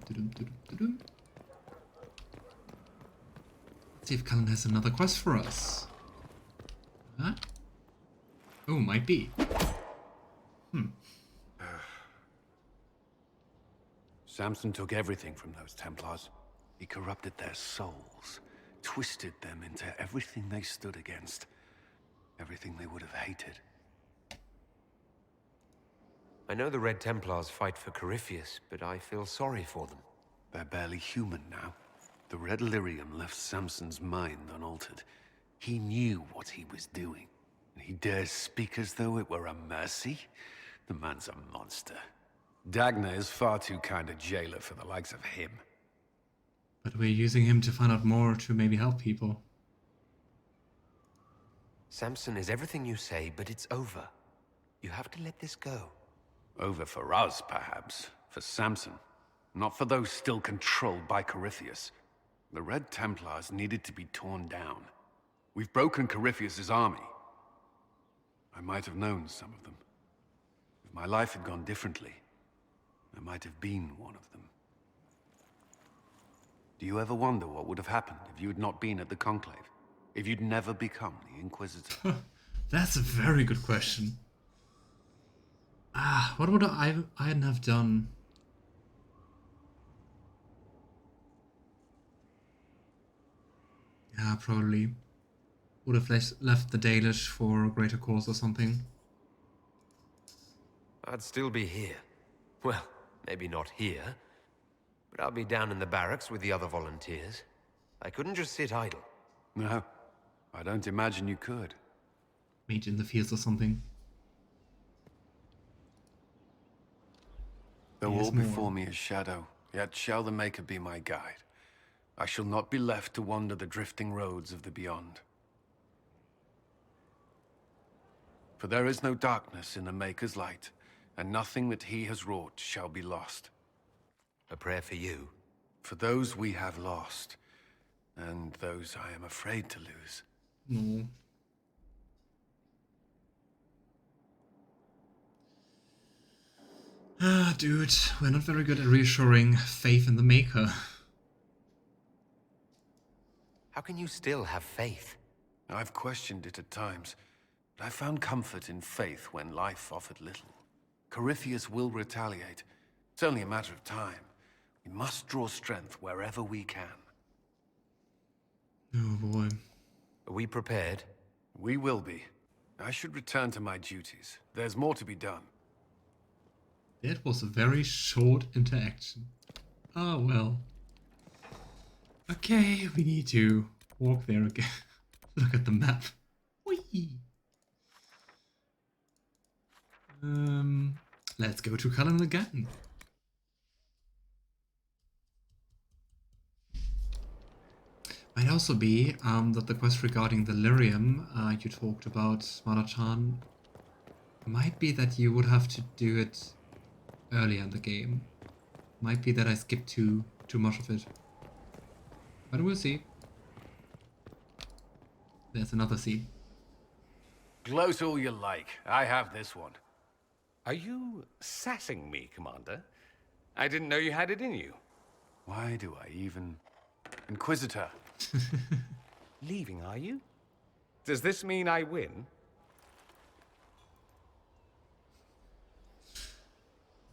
Doo-dum. Let's see if Cullen has another quest for us. Huh? Oh, might be. Samson took everything from those Templars. He corrupted their souls, twisted them into everything they stood against, everything they would have hated. I know the Red Templars fight for Corypheus, but I feel sorry for them. They're barely human now. The Red Lyrium left Samson's mind unaltered. He knew what he was doing, and he dares speak as though it were a mercy? The man's a monster. Dagna is far too kind a jailer for the likes of him. But we're using him to find out more to maybe help people. Samson is everything you say, but it's over. You have to let this go. Over for us, perhaps. For Samson. Not for those still controlled by Corypheus. The Red Templars needed to be torn down. We've broken Corypheus's army. I might have known some of them. If my life had gone differently, I might have been one of them. Do you ever wonder what would have happened if you had not been at the Conclave? If you'd never become the Inquisitor? That's a very good question. What would I have done? Yeah, probably. Would have left the Dalish for a greater cause or something. I'd still be here. Well, maybe not here, but I'll be down in the barracks with the other volunteers. I couldn't just sit idle. No, I don't imagine you could. Mage in the fields or something. Though Here's all more. before me is shadow, yet shall the Maker be my guide. I shall not be left to wander the drifting roads of the beyond. For there is no darkness in the Maker's light, and nothing that he has wrought shall be lost. A prayer for you. For those we have lost, and those I am afraid to lose. No. Dude, we're not very good at reassuring faith in the Maker. How can you still have faith? I've questioned it at times, but I found comfort in faith when life offered little. Corypheus will retaliate. It's only a matter of time. We must draw strength wherever we can. Oh boy. Are we prepared? We will be. I should return to my duties. There's more to be done. That was a very short interaction. Oh well. Okay, we need to walk there again. Look at the map. Whee! Let's go to Cullen again. Might also be that the quest regarding the lyrium you talked about, Mara-chan, might be that you would have to do it earlier in the game. Might be that I skipped too much of it. But we'll see. There's another scene. Gloat all you like. I have this one. Are you sassing me, Commander? I didn't know you had it in you. Why do I even... Inquisitor. Leaving, are you? Does this mean I win?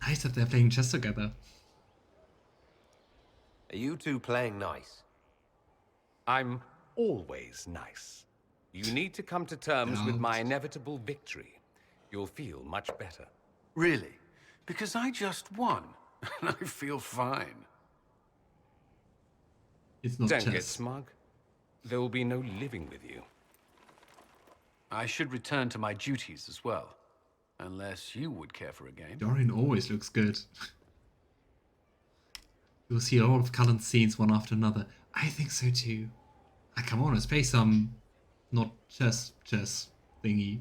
Nice that they're playing chess together. Are you two playing nice? I'm always nice. You need to come to terms with my inevitable victory. You'll feel much better. Really? Because I just won. And I feel fine. It's not Don't chess. get smug. There will be no living with you. I should return to my duties as well. Unless you would care for a game. Dorian always looks good. You'll see all of Cullen's scenes one after another. I think so too. Come on, let's play some not chess thingy.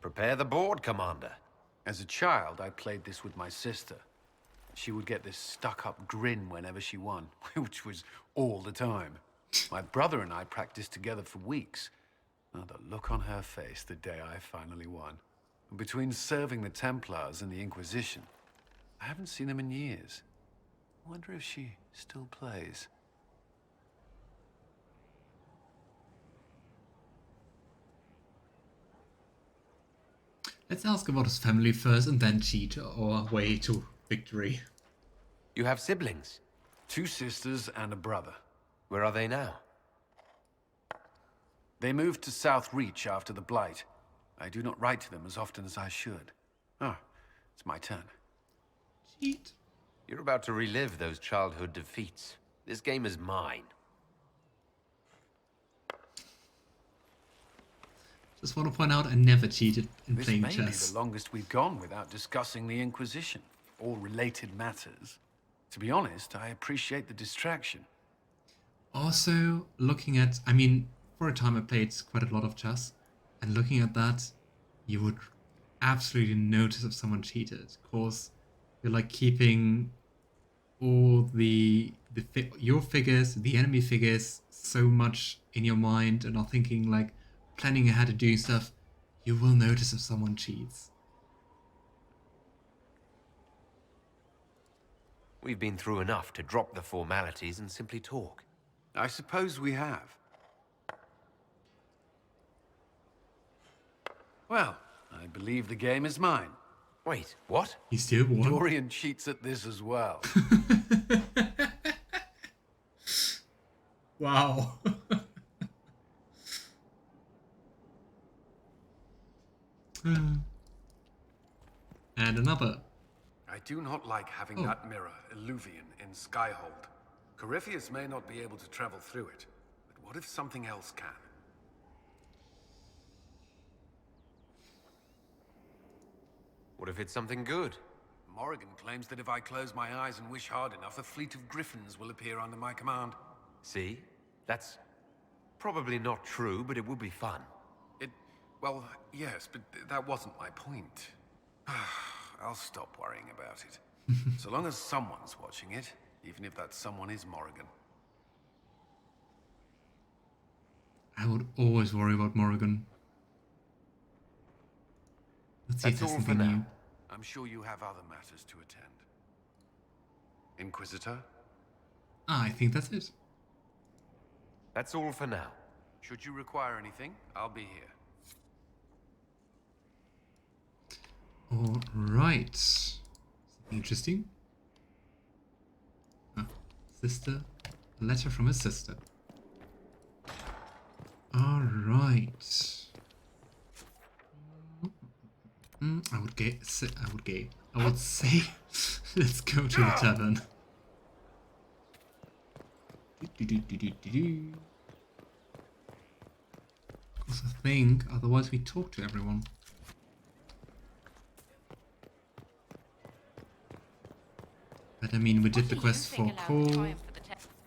Prepare the board, Commander. As a child, I played this with my sister. She would get this stuck-up grin whenever she won, which was all the time. My brother and I practiced together for weeks. Oh, the look on her face the day I finally won. And between serving the Templars and the Inquisition, I haven't seen them in years. wonder if she still plays. Let's ask about his family first and then cheat our way to victory. You have siblings? 2 sisters and a brother. Where are they now? They moved to South Reach after the Blight. I do not write to them as often as I should. Ah, it's my turn. Cheat. You're about to relive those childhood defeats. This game is mine. Just want to point out I never cheated in This playing may be chess. the longest we've gone without discussing the Inquisition, or related matters. To be honest, I appreciate the distraction. Also, looking at, I mean, for a time I played quite a lot of chess, and looking at that, you would absolutely notice if someone cheated. Of course, you're like keeping all your figures, the enemy figures, so much in your mind, and are thinking like planning ahead to do stuff. You will notice if someone cheats. We've been through enough to drop the formalities and simply talk. I suppose we have. Well, I believe the game is mine. Wait, what? He still won. Dorian cheats at this as well. Wow. And another. I do not like having that mirror, Illuvian, in Skyhold. Corypheus may not be able to travel through it, but what if something else can? What if it's something good? Morrigan claims that if I close my eyes and wish hard enough, a fleet of griffins will appear under my command. See? That's probably not true, but it would be fun. Well, yes, but that wasn't my point. I'll stop worrying about it. So long as someone's watching it, even if that someone is Morrigan. I would always worry about Morrigan. Let's see if That's there's all for something now. new. I'm sure you have other matters to attend. Inquisitor? Ah, I think that's it. That's all for now. Should you require anything, I'll be here. Alright. Something interesting. Ah, sister. A letter from his sister. Alright. I would say let's go to the tavern. Of course, I think, otherwise we talk to everyone. But I mean, we did the quest for Cole,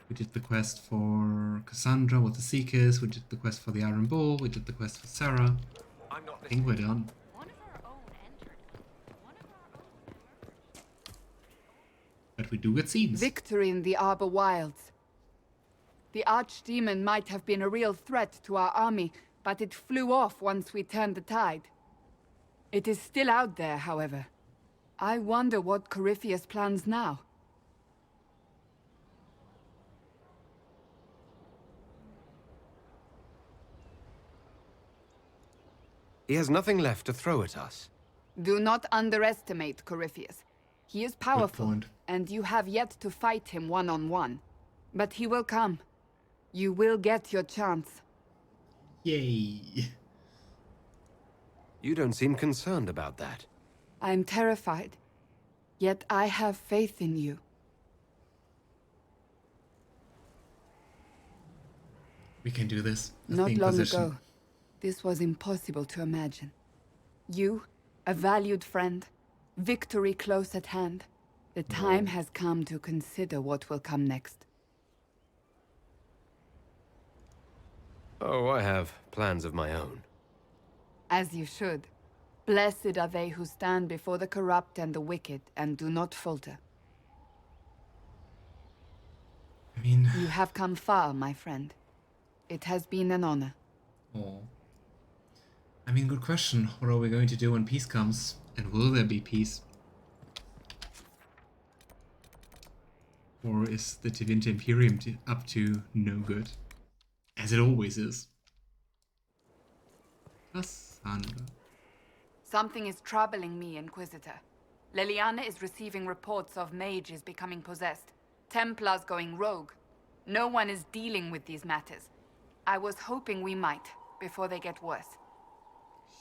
we did the quest for Cassandra with the Seekers, we did the quest for the Iron Bull, we did the quest for Sarah. I think we're done. But we do get scenes. Victory in the Arbor Wilds. The Archdemon might have been a real threat to our army, but it flew off once we turned the tide. It is still out there, however. I wonder what Corypheus plans now. He has nothing left to throw at us. Do not underestimate Corypheus. He is powerful, point. and you have yet to fight him one-on-one. But he will come. You will get your chance. Yay. You don't seem concerned about that. I'm terrified. Yet I have faith in you. We can do this. That's Not the long Inquisition. ago, this was impossible to imagine. You, a valued friend, victory close at hand. The time has come to consider what will come next. Oh, I have plans of my own. As you should. Blessed are they who stand before the corrupt and the wicked and do not falter. I mean, You have come far, my friend. It has been an honor. oh. I mean, good question. What are we going to do when peace comes? And will there be peace? Or is the Divinity Imperium up to no good? As it always is. Cassandra. Something is troubling me, Inquisitor. Leliana is receiving reports of mages becoming possessed, Templars going rogue. No one is dealing with these matters. I was hoping we might, before they get worse.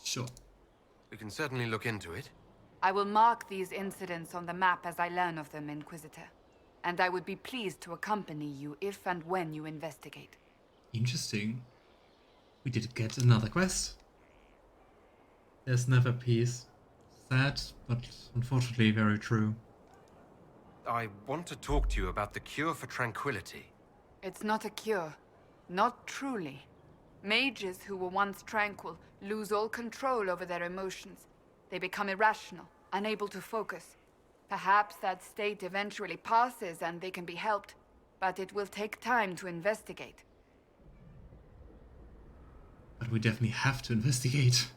Sure. We can certainly look into it. I will mark these incidents on the map as I learn of them, Inquisitor. And I would be pleased to accompany you if and when you investigate. Interesting. We did get another quest. There's never peace. Sad, but unfortunately very true. I want to talk to you about the cure for tranquility. It's not a cure. Not truly. Mages who were once tranquil lose all control over their emotions. They become irrational, unable to focus. Perhaps that state eventually passes and they can be helped, but it will take time to investigate. But we definitely have to investigate.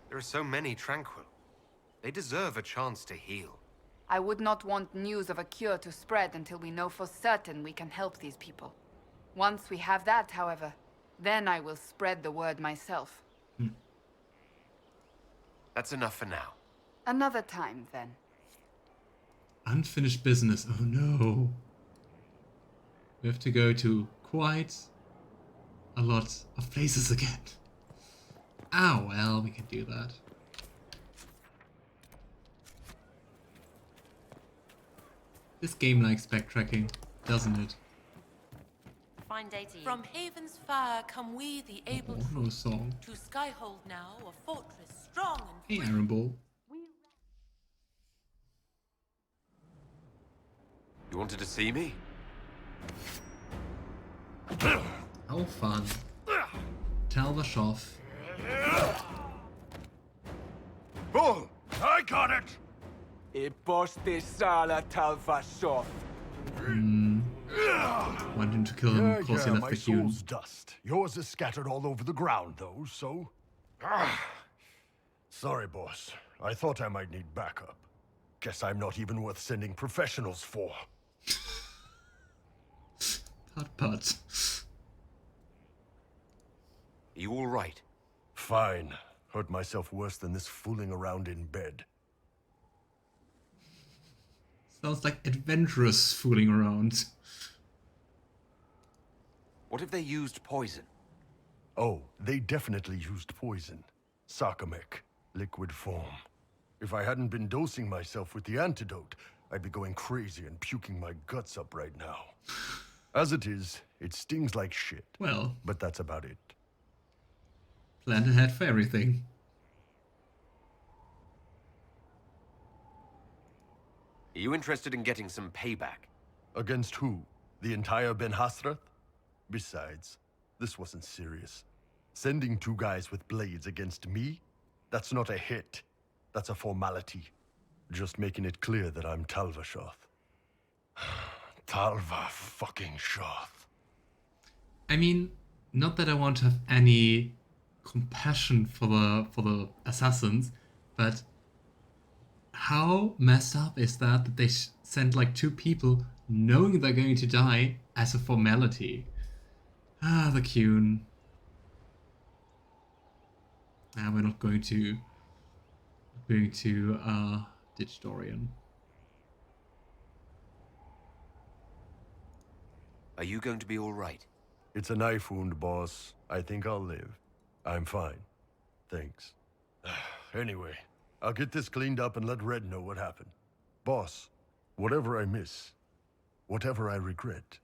There are so many tranquil. They deserve a chance to heal. I would not want news of a cure to spread until we know for certain we can help these people. Once we have that, however, then I will spread the word myself. That's enough for now. Another time, then. Unfinished business. Oh no. We have to go to quite a lot of places again. Ah, well, we can do that. This game likes backtracking, doesn't it? Fine day to you. From Haven's fire come we, the able Oh, no song. to Skyhold now, a fortress strong and Hey, free. Iron Ball. You wanted to see me? How fun. Talvashov. Bull! I got it! Iposte sala Talvashov. Wanting to kill him, of course he left my the queue. soul's dust. Yours is scattered all over the ground, though, so... Sorry, boss. I thought I might need backup. Guess I'm not even worth sending professionals for. Put. Are you all right? Fine. Hurt myself worse than this fooling around in bed. Sounds like adventurous fooling around. What if they used poison? Oh, they definitely used poison. Sarcomec, liquid form. If I hadn't been dosing myself with the antidote, I'd be going crazy and puking my guts up right now. As it is, it stings like shit. Well, But that's about it. plan ahead for everything. Are you interested in getting some payback? Against who? The entire Ben Hasrath? Besides, this wasn't serious. Sending two guys with blades against me? That's not a hit. That's a formality. Just making it clear that I'm Talvashoth. Talva fucking Shoth. I mean, not that I want to have any compassion for the assassins, but how messed up is that they sent like two people knowing they're going to die as a formality? Ah, the Qun. Ah, we're not going to ditch Dorian. Are you going to be all right? It's a knife wound, boss. I think I'll live. I'm fine. Thanks. Anyway, I'll get this cleaned up and let Red know what happened. Boss, whatever I miss, whatever I regret,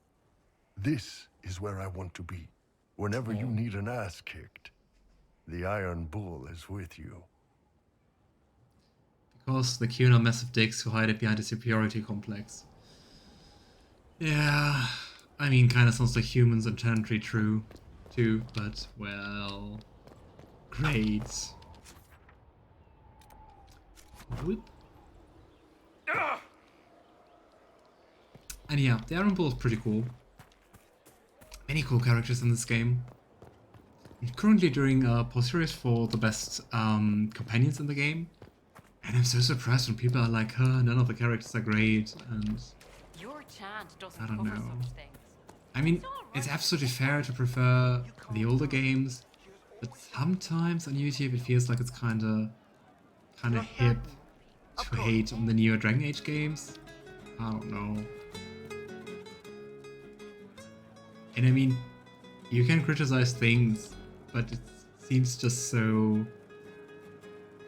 this is where I want to be. Whenever you need an ass kicked, the Iron Bull is with you. Because the Qun are massive dicks who hide it behind a superiority complex. Yeah, I mean, kind of sounds like humans and Chantry true, too, but, well, great. Whoop. And yeah, the Iron Bull is pretty cool. Many cool characters in this game. I'm currently doing a post series for the best companions in the game. And I'm so surprised when people are like, none of the characters are great, and... Your chant doesn't I don't cover know. such things. I mean, it's absolutely fair to prefer the older games, but sometimes on YouTube it feels like it's kinda hip to hate on the newer Dragon Age games. I don't know. And I mean, you can criticize things, but it seems just so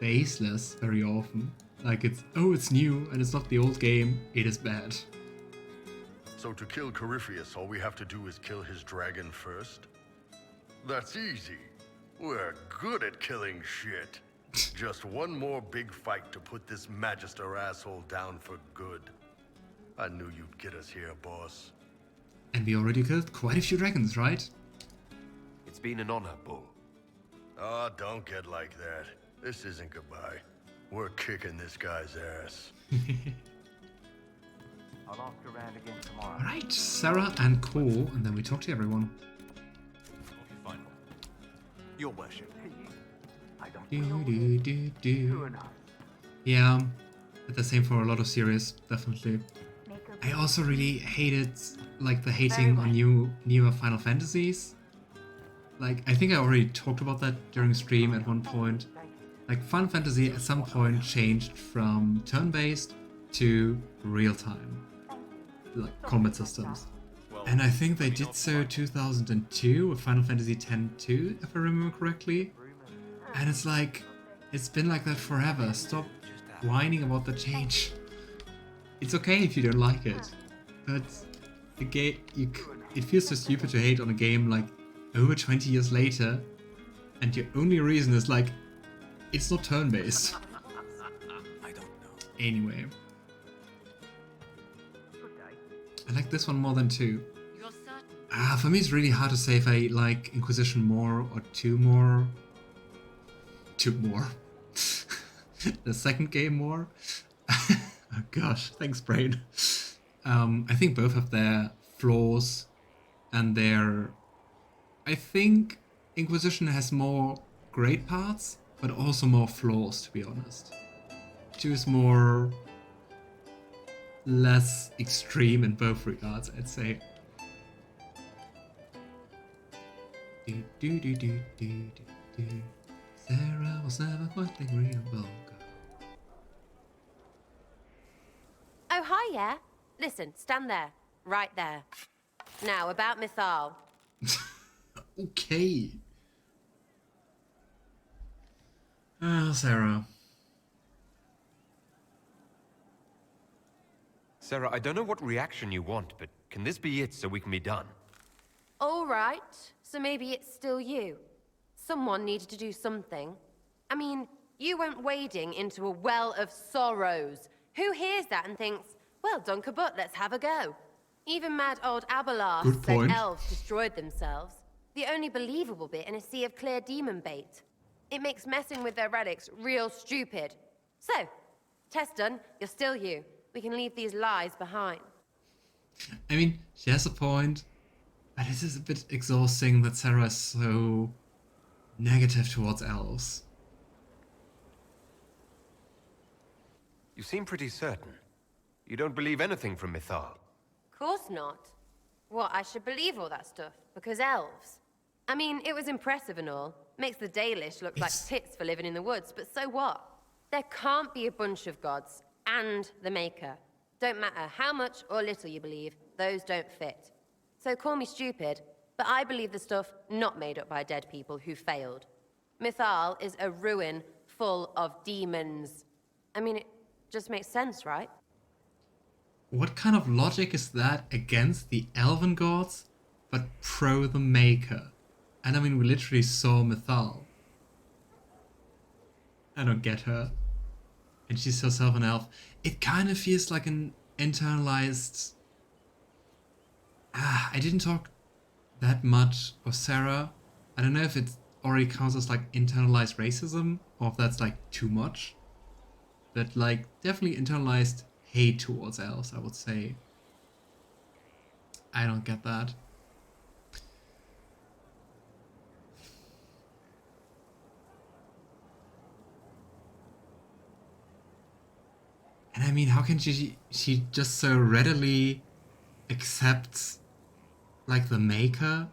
baseless very often. Like it's new and it's not the old game, it is bad. So to kill Corypheus, all we have to do is kill his dragon first? That's easy. We're good at killing shit. Just one more big fight to put this Magister asshole down for good. I knew you'd get us here, boss. And we already killed quite a few dragons, right? It's been an honor, Bull. Ah, don't get like that. This isn't goodbye. We're kicking this guy's ass. I'll ask around again tomorrow. Alright, Sarah and Cole, and then we talk to everyone. Your worship. I don't Do. Yeah, the same for a lot of series, definitely. I also really hated like the hating on newer Final Fantasies. Like, I think I already talked about that during stream at one point. Like, Final Fantasy at some point changed from turn-based to real-time, like combat systems. And I think they did so 2002 with Final Fantasy X-2, if I remember correctly. And it's like, it's been like that forever. Stop whining about the change. It's okay if you don't like it, but the game, it feels so stupid to hate on a game like over 20 years later, and your only reason is like, it's not turn-based. I don't know. Anyway. I like this one more than 2. You're certain? For me it's really hard to say if I like Inquisition more or 2 more. 2 more. The second game more. Oh gosh, thanks brain. I think both have their flaws and their... I think Inquisition has more great parts, but also more flaws, to be honest. 2 is more... less extreme in both regards, I'd say. Sarah was never quite the agreeable girl. Oh, hi, yeah. Listen, stand there. Right there. Now, about Mythal. Okay. Sarah. Sarah, I don't know what reaction you want, but can this be it so we can be done? All right. So maybe it's still you. Someone needed to do something. I mean, you went wading into a well of sorrows. Who hears that and thinks, well, Dunkerbutt, let's have a go? Even mad old Abelard Good said point. elves destroyed themselves. The only believable bit in a sea of clear demon bait. It makes messing with their relics real stupid. So, test done, you're still you. We can leave these lies behind. I mean, she has a point, but it is a bit exhausting that Sarah is so negative towards elves. You seem pretty certain. You don't believe anything from Mythal. Course not. What, I should believe all that stuff? Because elves? I mean, it was impressive and all. Makes the Dalish look like tits for living in the woods, but so what? There can't be a bunch of gods and the Maker. Don't matter how much or little you believe, those don't fit. So call me stupid, but I believe the stuff not made up by dead people who failed. Mythal is a ruin full of demons. I mean, it just makes sense, right? What kind of logic is that against the elven gods, but pro the Maker? And I mean, we literally saw Mythal. I don't get her. And she's herself an elf. It kind of feels like an internalized... I didn't talk that much of Sarah. I don't know if it already counts as like internalized racism, or if that's like too much. But like, definitely internalized hate towards elves, I would say. I don't get that. And I mean, how can she just so readily accepts like the Maker,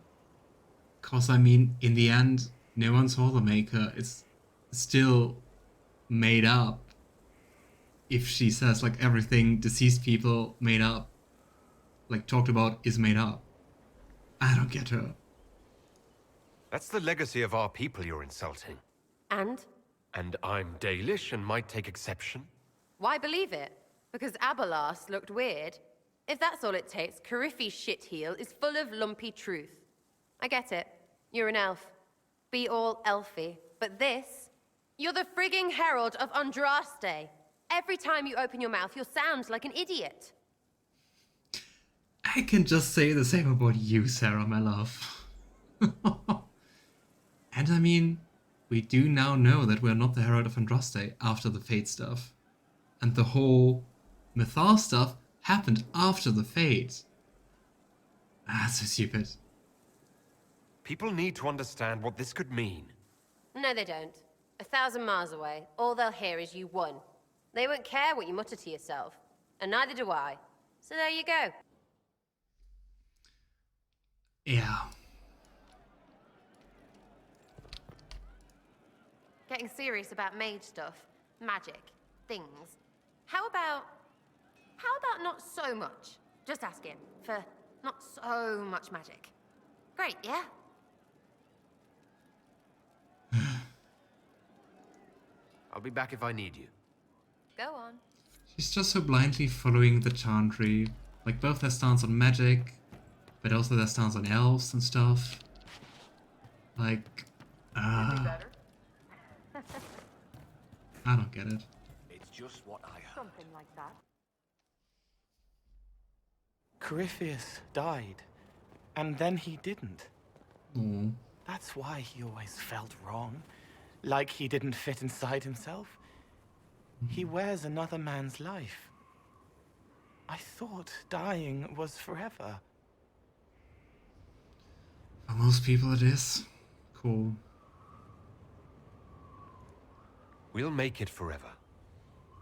cause I mean, in the end, no one saw the Maker. It's still made up. If she says like everything deceased people made up, like talked about, is made up, I don't get her. That's the legacy of our people you're insulting. And? And I'm Dalish and might take exception. Why believe it? Because Abelas looked weird? If that's all it takes, Cariffi's shitheel is full of lumpy truth. I get it. You're an elf. Be all elfy. But this? You're the frigging herald of Andraste. Every time you open your mouth, you'll sound like an idiot. I can just say the same about you, Sarah, my love. And I mean, we do now know that we're not the Herald of Andraste after the Fate stuff. And the whole Mythar stuff happened after the Fate. Ah, so stupid. People need to understand what this could mean. No, they don't. 1,000 miles away, all they'll hear is you won. They won't care what you mutter to yourself. And neither do I. So there you go. Yeah. Getting serious about mage stuff, magic, things. How about not so much? Just asking for not so much magic. Great, yeah? I'll be back if I need you. Go on. She's just so blindly following the Chantry. Like both their stance on magic, but also their stance on elves and stuff. Like, I don't get it. It's just what I heard. Something like that. Corypheus died, and then he didn't. Oh. That's why he always felt wrong, like he didn't fit inside himself. He wears another man's life. I thought dying was forever. For most people it is. Cool. We'll make it forever.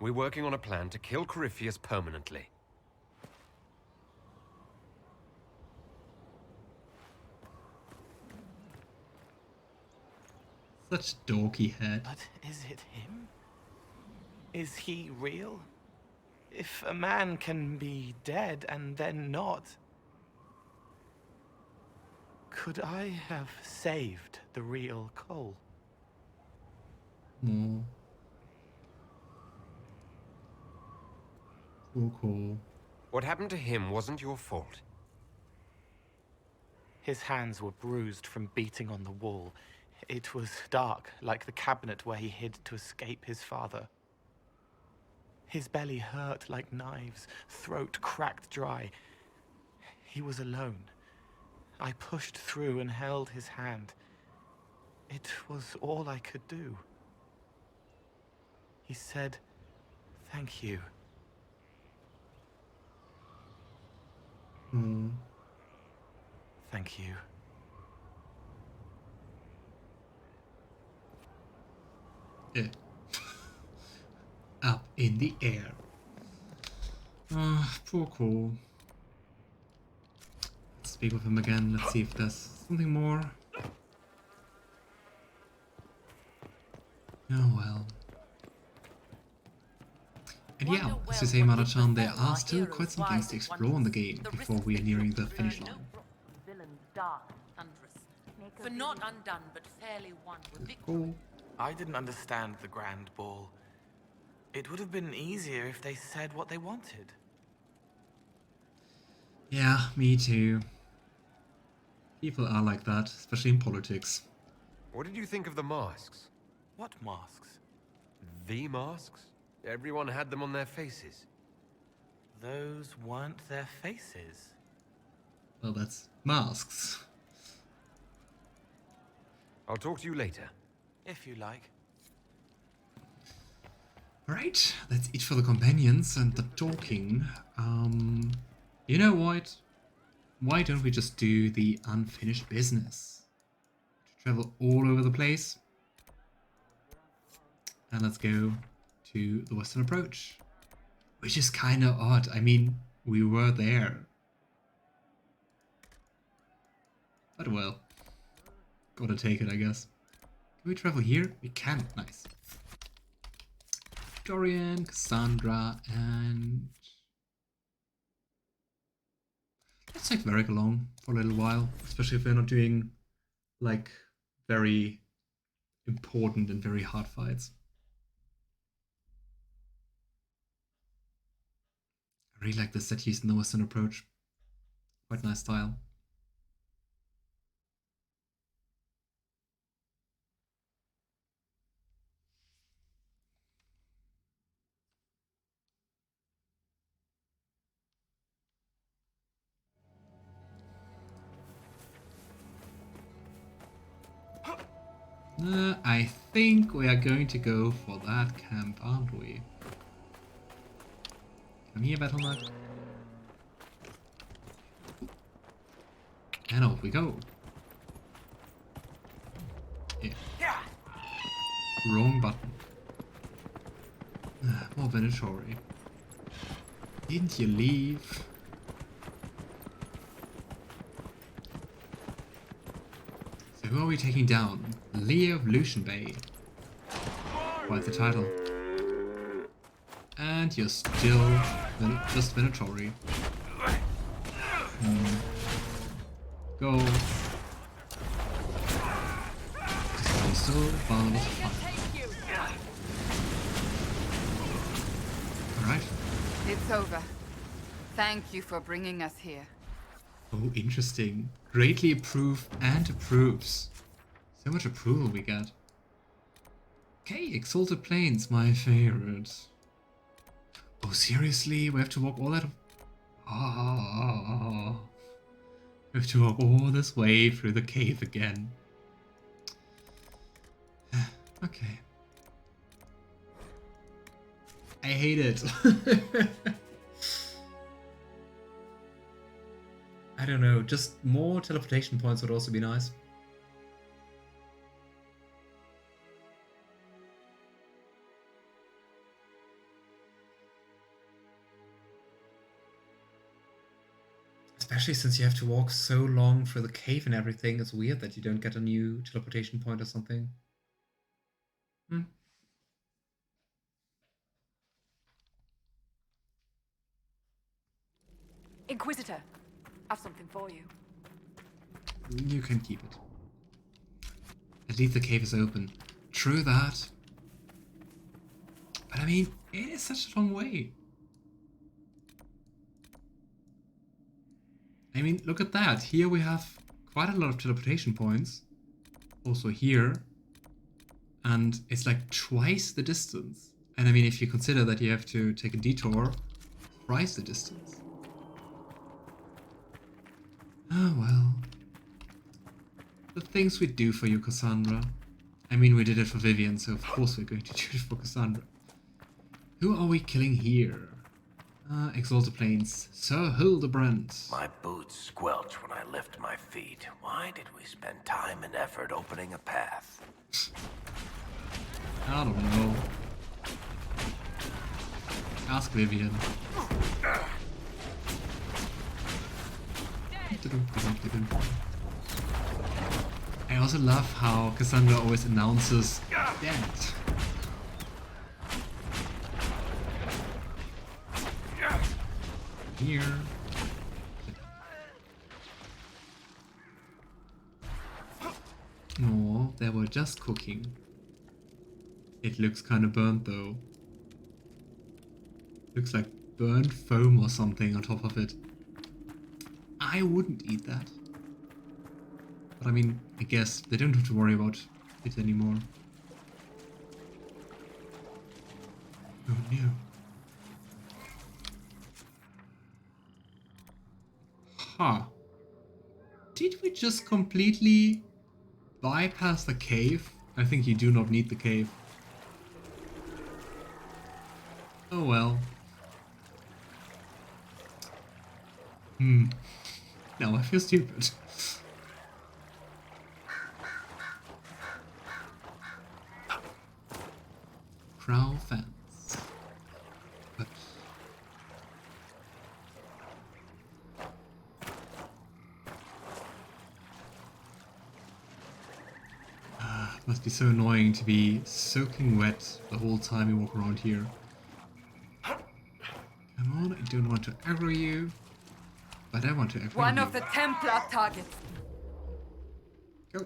We're working on a plan to kill Corypheus permanently. Such dorky head. But is it him? Is he real? If a man can be dead and then not, could I have saved the real Cole? No. Cool. What happened to him wasn't your fault. His hands were bruised from beating on the wall. It was dark, like the cabinet where he hid to escape his father. His belly hurt like knives, throat cracked dry. He was alone. I pushed through and held his hand. It was all I could do. He said, "Thank you." Thank you. Up in the air. Poor Cole. Let's speak with him again. Let's see if there's something more. Oh well. And yeah, as you say, Mana-chan, there are still quite some things to explore in the game before we are nearing the finish line. For not undone, but fairly won. Cool. I didn't understand the Grand Ball. It would have been easier if they said what they wanted. Yeah, me too. People are like that, especially in politics. What did you think of the masks? What masks? The masks? Everyone had them on their faces. Those weren't their faces. Well, that's masks. I'll talk to you later. If you like. Alright, that's it for the companions and the talking. You know what? Why don't we just do the unfinished business? To travel all over the place. And let's go to the Western Approach. Which is kind of odd. I mean, we were there. But well, gotta take it, I guess. Can we travel here? We can. Nice. Dorian, Cassandra, and let's take Varric along for a little while, especially if we're not doing like very important and very hard fights. I really like the set use in the Western approach. Quite nice style. I think we are going to go for that camp, aren't we? Come here, Battle Knight. And off we go. Yeah. Wrong button. More Venatori. Didn't you leave? So who are we taking down? Leo of Lucian Bay. Quite the title. And you're still just Venatori. Go. You're still Barnabas fine. Alright. It's over. Thank you for bringing us here. Oh, interesting. Greatly approve and approves. So much approval we get. Okay, Exalted Plains, my favorite. Oh, seriously? We have to walk all that... Oh. We have to walk all this way through the cave again. Okay. I hate it. I don't know, just more teleportation points would also be nice. Especially since you have to walk so long through the cave and everything, it's weird that you don't get a new teleportation point or something. Inquisitor, I've something for you. You can keep it. At least the cave is open. True that. But I mean, it is such a long way. I mean, look at that. Here we have quite a lot of teleportation points. Also here. And it's like twice the distance. And I mean, if you consider that you have to take a detour, thrice the distance. Oh well. The things we do for you, Cassandra. I mean, we did it for Vivian, so of course we're going to do it for Cassandra. Who are we killing here? Exalted Plains. Sir Hildebrand. My boots squelch when I lift my feet. Why did we spend time and effort opening a path? I don't know. Ask Vivian. I also love how Cassandra always announces dead. Here. No, they were just cooking. It looks kind of burnt though. Looks like burnt foam or something on top of it. I wouldn't eat that. But I mean, I guess they don't have to worry about it anymore. Oh no. Huh. Did we just completely bypass the cave? I think you do not need the cave. Oh well. Now I feel stupid. Crow fence. Oops. Must be so annoying to be soaking wet the whole time you walk around here. Come on, I don't want to aggro you, but I want to aggro you. One of the Templar targets. Go.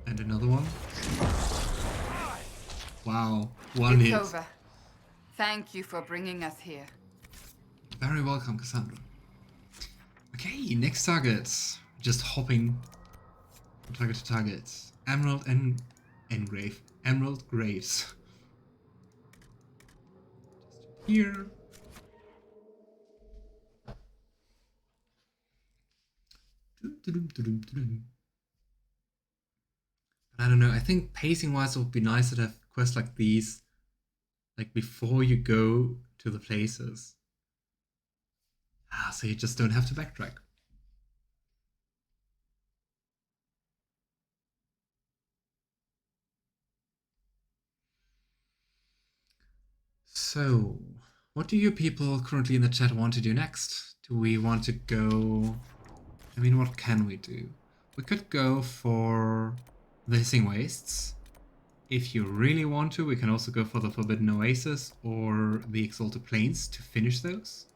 And another one. Wow, one hit. It's over. Thank you for bringing us here. Very welcome, Cassandra. Okay, next target. Just hopping from target to target. Emerald and Engrave. Emerald Graves. Just here. I don't know, I think pacing wise it would be nice to have quests like these like before you go to the places. So you just don't have to backtrack. So, what do you people currently in the chat want to do next? Do we want to go... I mean, what can we do? We could go for the Hissing Wastes. If you really want to, we can also go for the Forbidden Oasis or the Exalted Plains to finish those.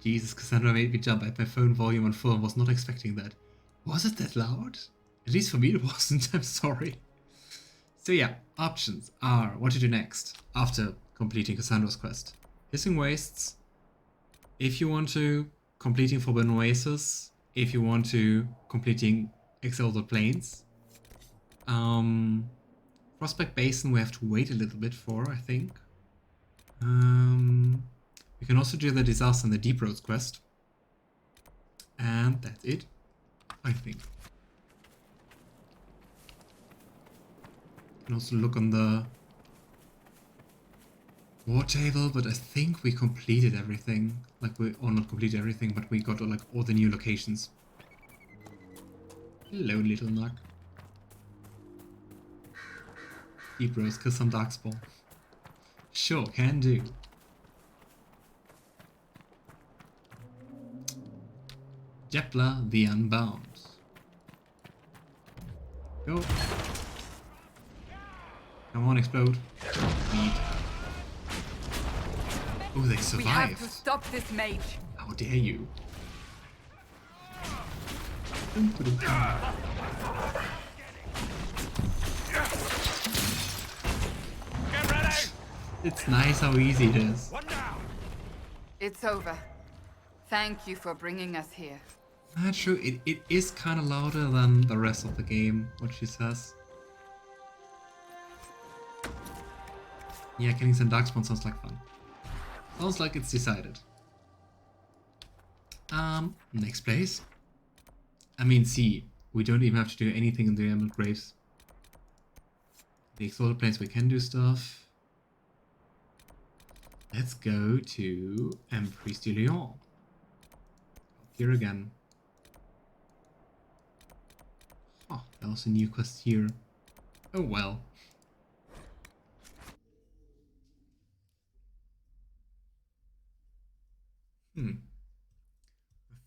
Jesus, Cassandra made me jump at my phone volume on full and was not expecting that. Was it that loud? At least for me it wasn't, I'm sorry. So yeah, options are what to do next after completing Cassandra's quest. Hissing Wastes, if you want to, completing Forbidden Oasis, if you want to, completing Exalted Plains. Prospect Basin we have to wait a little bit for, I think. We can also do the Disaster and the Deep Roads quest. And that's it, I think. You can also look on the war table, but I think we completed everything. Like or not completed everything, but we got like all the new locations. Hello, little Nug. Deep Roads, kill some Darkspawn. Sure, can do. Jepla the Unbound. Go. Come on, explode. Need. Oh, they survived. We have to stop this mage. How dare you? Get ready! It's nice how easy it is. It's over. Thank you for bringing us here. Not true, it is kind of louder than the rest of the game, what she says. Yeah, killing some Darkspawn sounds like fun. Sounds like it's decided. Next place. I mean, see, we don't even have to do anything in the Emerald Graves. The Exalted Plains we can do stuff. Let's go to Emprise de Lyon. Here again. Oh, that was a new quest here. Oh well. My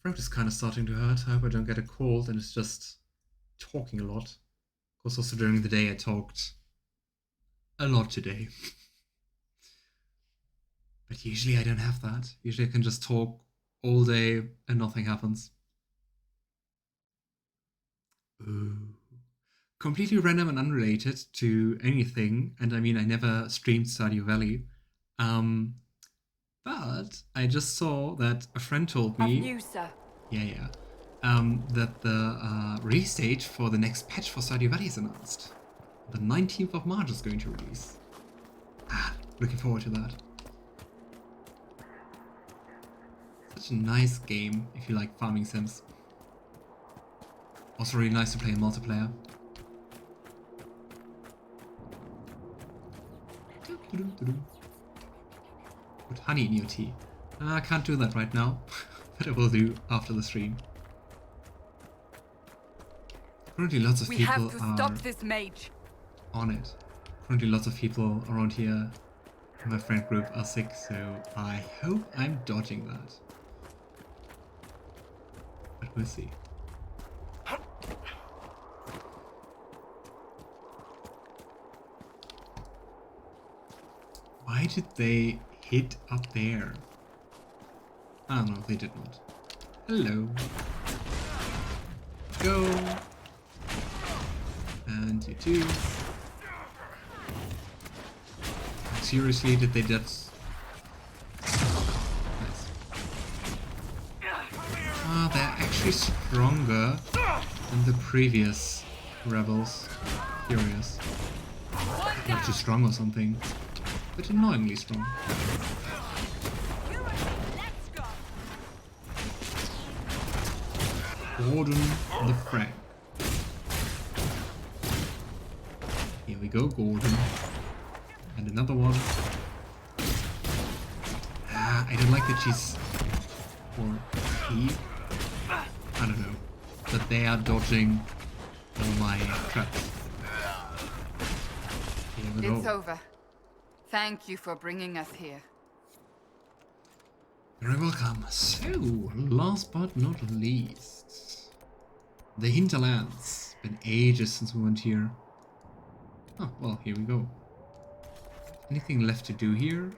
throat is kind of starting to hurt. I hope I don't get a cold and it's just talking a lot. Of course, also during the day I talked a lot today. But usually I don't have that. Usually I can just talk all day and nothing happens. Ooh. Completely random and unrelated to anything, and I mean I never streamed Stardew Valley. But I just saw that a friend told me News, sir. Yeah. That the release date for the next patch for Stardew Valley is announced. The 19th of March is going to release. Looking forward to that. Such a nice game if you like farming sims. Also really nice to play in multiplayer. Put honey in your tea. I can't do that right now, but I will do after the stream. Currently lots of people have to stop this mage. on it. Currently lots of people around here my friend group are sick, so I hope I'm dodging that. But we'll see. Why did they hit up there? Ah, no, they did not. Hello. Go. And you too. Seriously, did they just... Nice. Ah, they're actually stronger than the previous rebels. Curious. Not too strong or something, but annoyingly strong. Gordon the Frank. Here we go, Gordon. And another one. Ah, I don't like that she's... Or he... I don't know. But they are dodging all my traps. Here we go. It's over. Thank you for bringing us here. Very welcome. So, last but not least, the hinterlands. Been ages since we went here. Oh, well, here we go. Anything left to do here?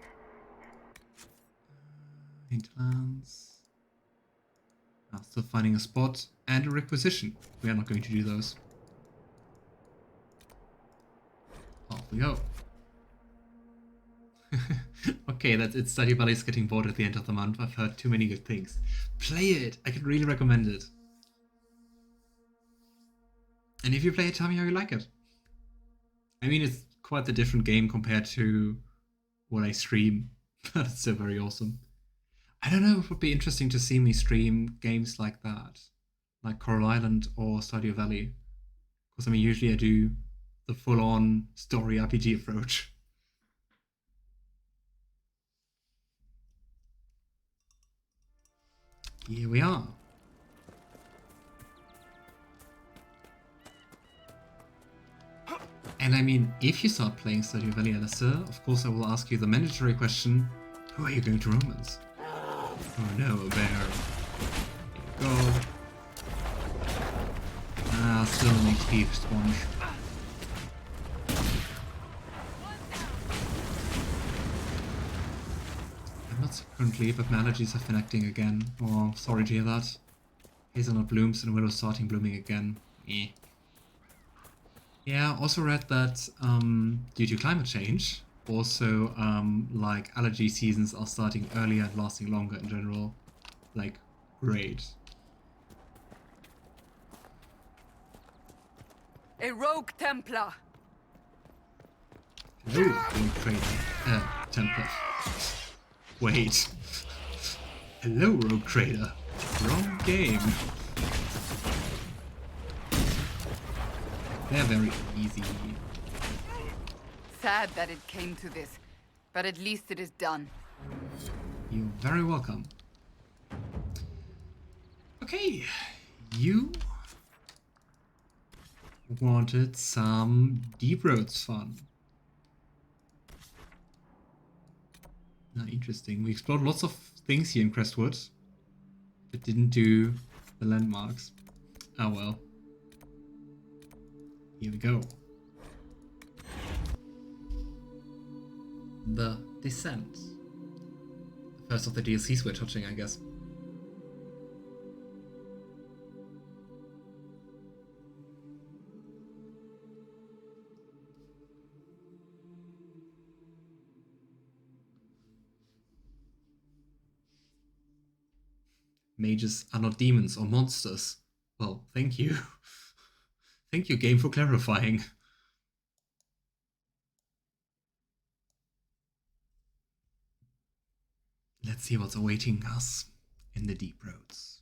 Hinterlands. Ah, still finding a spot and a requisition. We are not going to do those. Off we go. Okay, that's it. Stardew Valley is getting bored at the end of the month. I've heard too many good things. Play it! I can really recommend it. And if you play it, tell me how you like it. I mean, it's quite a different game compared to what I stream, but it's still very awesome. I don't know if it would be interesting to see me stream games like that, like Coral Island or Stardew Valley. Because I mean, usually I do the full-on story RPG approach. Here we are. And I mean, if you start playing Stardew Valley, Alistair, of course I will ask you the mandatory question, who are you going to romance? Oh no, a bear. Here you go. Ah, still an XP sponge. I'm not sick currently, but my allergies have been acting again. Oh, sorry to hear that. Hazelnut blooms and willow starting blooming again. Eh. Yeah, also read that due to climate change, also like allergy seasons are starting earlier and lasting longer in general. Like, great. A rogue Templar. Hello, Rogue Trader. Templar. Wait. Hello, Rogue Trader. Wrong game. They're very easy. Sad that it came to this, but at least it is done. You're very welcome. Okay, you wanted some Deep Roads fun. Now, interesting. We explored lots of things here in Crestwood, but didn't do the landmarks. Oh well. Here we go. The Descent. The first of the DLCs we're touching, I guess. Mages are not demons or monsters. Well, thank you. Thank you, game, for clarifying. Let's see what's awaiting us in the Deep Roads.